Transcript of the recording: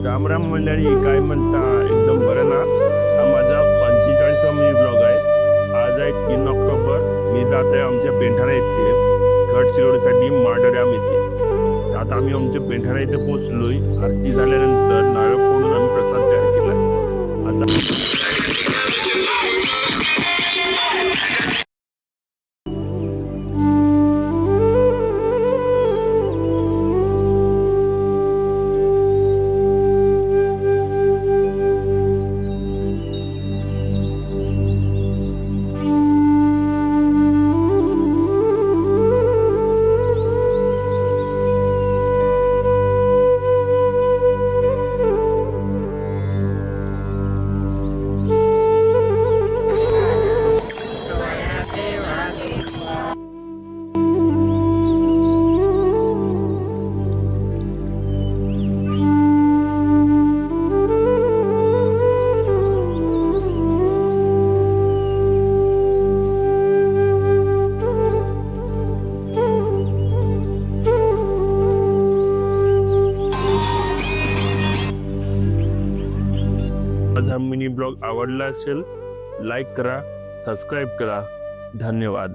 राम राम मंडळी, काय म्हणता? एकदम बरं ना? हा माझा 45वा मिनी ब्लॉग आहे. आज आहे 3 ऑक्टोबर. मी जात आहे आमच्या पेंढारा येथे गडचिरोलीसाठी माड डॅम येथे. तर आता आम्ही आमच्या पेंढारा येथे पोहोचलोय. आरती झाल्यानंतर नारळ फोडून आम्ही प्रसाद तयार केला. आता माझा मिनी ब्लॉग आवडला असेल, लाईक करा, सबस्क्राईब करा. धन्यवाद.